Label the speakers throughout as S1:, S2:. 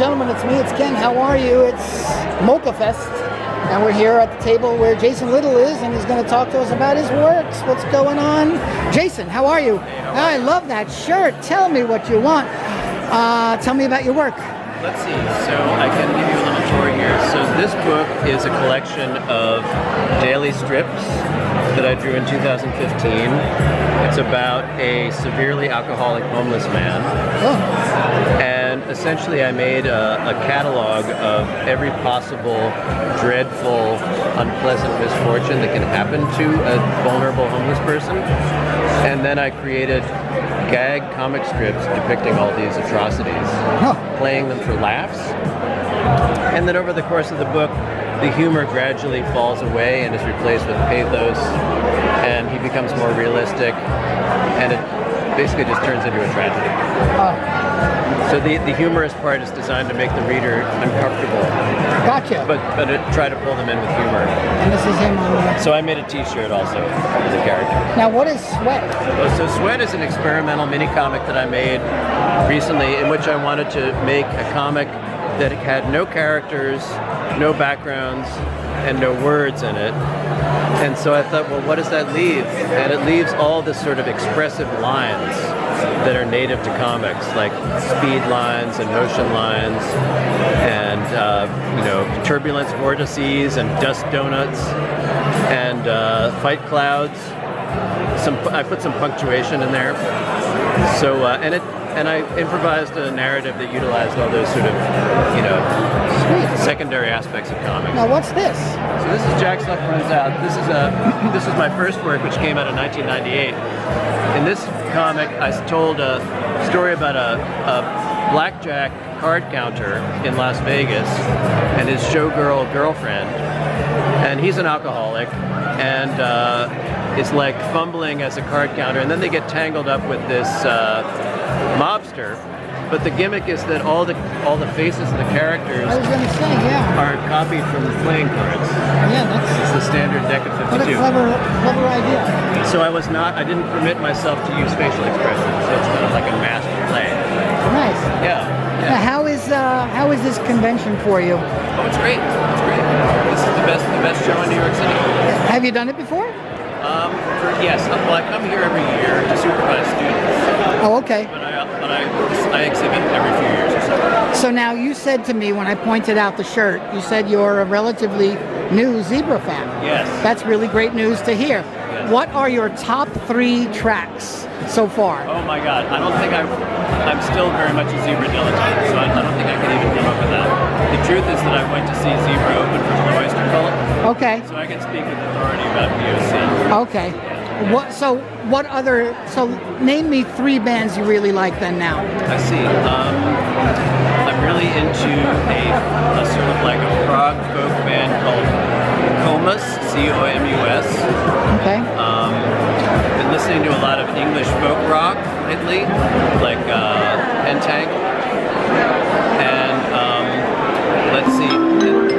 S1: gentlemen, it's me, it's Ken. How are you? It's MoCCA Fest, and we're here at the table where Jason Little is, and he's going to talk to us about his works. What's going on? Jason, how are you?
S2: Hey, how are
S1: I
S2: you?
S1: love that shirt. Tell me what you want. Tell me about your work.
S2: Let's see, so I can give you a little tour here. So this book is a collection of daily strips that I drew in 2015. It's about a severely alcoholic homeless man.
S1: Oh.
S2: And essentially I made a catalog of every possible dreadful, unpleasant misfortune that can happen to a vulnerable homeless person. And then I created gag comic strips depicting all these atrocities, playing them for laughs. And then over the course of the book, the humor gradually falls away and is replaced with pathos, and he becomes more realistic, and it basically just turns into a tragedy. So the humorous part is designed to make the reader uncomfortable.
S1: Gotcha.
S2: But try to pull them in with humor.
S1: And this is him on the...
S2: So I made a t-shirt also for the character.
S1: Now, what is Sweat?
S2: So Sweat is an experimental mini comic that I made recently, in which I wanted to make a comic that had no characters, no backgrounds, and no words in it. And so I thought, well, what does that leave? And it leaves all the sort of expressive lines that are native to comics, like speed lines and motion lines, and turbulence vortices and dust donuts, and fight clouds. I put some punctuation in there. So and I improvised a narrative that utilized all those sort of, secondary aspects of comics.
S1: Now, what's this?
S2: So this is Jack Stuff Runs Out. This is my first work, which came out in 1998. In this comic, I told a story about a blackjack card counter in Las Vegas and his showgirl girlfriend. And he's an alcoholic, and is like fumbling as a card counter, and then they get tangled up with this mobster. But the gimmick is that all the faces of the characters
S1: I was going to say, yeah.
S2: are copied from the playing cards.
S1: Yeah,
S2: It's the standard deck of 52.
S1: what a clever idea.
S2: So I didn't permit myself to use facial expressions, so it's kind of like a masked play.
S1: Nice.
S2: Yeah.
S1: Now, how is this convention for you?
S2: Oh, it's great. It's great. This is the best show in New York City.
S1: Have you done it before?
S2: Yes. Well, I come here every year to supervise students.
S1: Oh, okay.
S2: But I exhibit every few years or so.
S1: So now you said to me when I pointed out the shirt, you said you're a relatively new Zebra fan.
S2: Yes.
S1: That's really great news to hear.
S2: Yes.
S1: What are your top 3 tracks so far?
S2: Oh my God! I don't think I'm still very much a Zebra dilettante, so I don't think I can even come up with that. The truth is that I went to see Zebra open for Blue Oyster Cult.
S1: Okay.
S2: So I can speak with authority about VOC.
S1: Okay. So name me 3 bands you really like then now.
S2: I see. I'm really into a sort of like a prog folk band called Comus, C-O-M-U-S.
S1: Okay.
S2: Been listening to a lot of English folk rock lately, like Entangle. And let's see,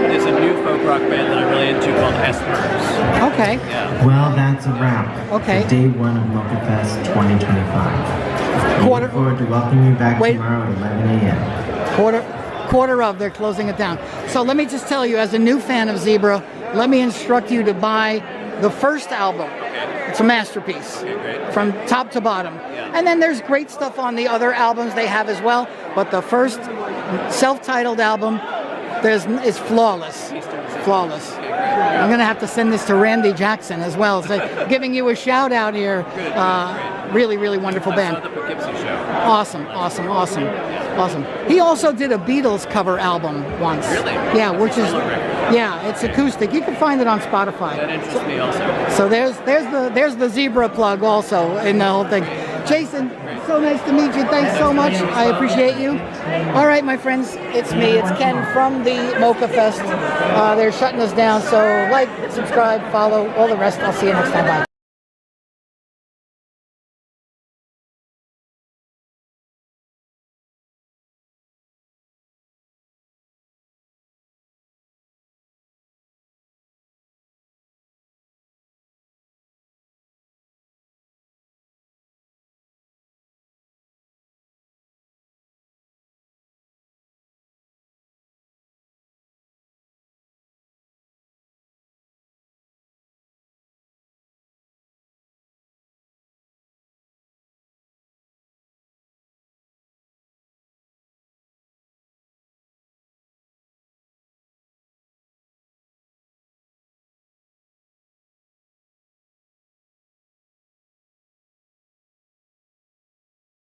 S2: there's a new folk rock band that I'm really into called Espers.
S1: Okay.
S2: Yeah.
S3: Well, that's a wrap.
S1: Okay.
S3: For day 1 of MoCCA Fest 2025. We look forward to welcoming you back tomorrow at 11 a.m.
S1: Quarter of, they're closing it down. So let me just tell you, as a new fan of Zebra, let me instruct you to buy the first album.
S2: Okay.
S1: It's a masterpiece.
S2: Okay, great.
S1: From top to bottom.
S2: Yeah.
S1: And then there's great stuff on the other albums they have as well, but the first self-titled album is flawless. Flawless.
S2: Okay, great.
S1: I'm going to have to send this to Randy Jackson as well. So giving you a shout out here.
S2: Good.
S1: Really, really wonderful band.
S2: I saw the Poughkeepsie show.
S1: Awesome. He also did a Beatles cover album once.
S2: Really?
S1: Yeah, which is
S2: Solo record.
S1: yeah, it's acoustic. You can find it on Spotify.
S2: That interests me also.
S1: So there's the Zebra plug also in the whole thing. Jason, so nice to meet you. Thanks so much. I appreciate you. All right, my friends, it's me. It's Ken from the MoCCA Fest. They're shutting us down, so like, subscribe, follow, all the rest. I'll see you next time. Bye.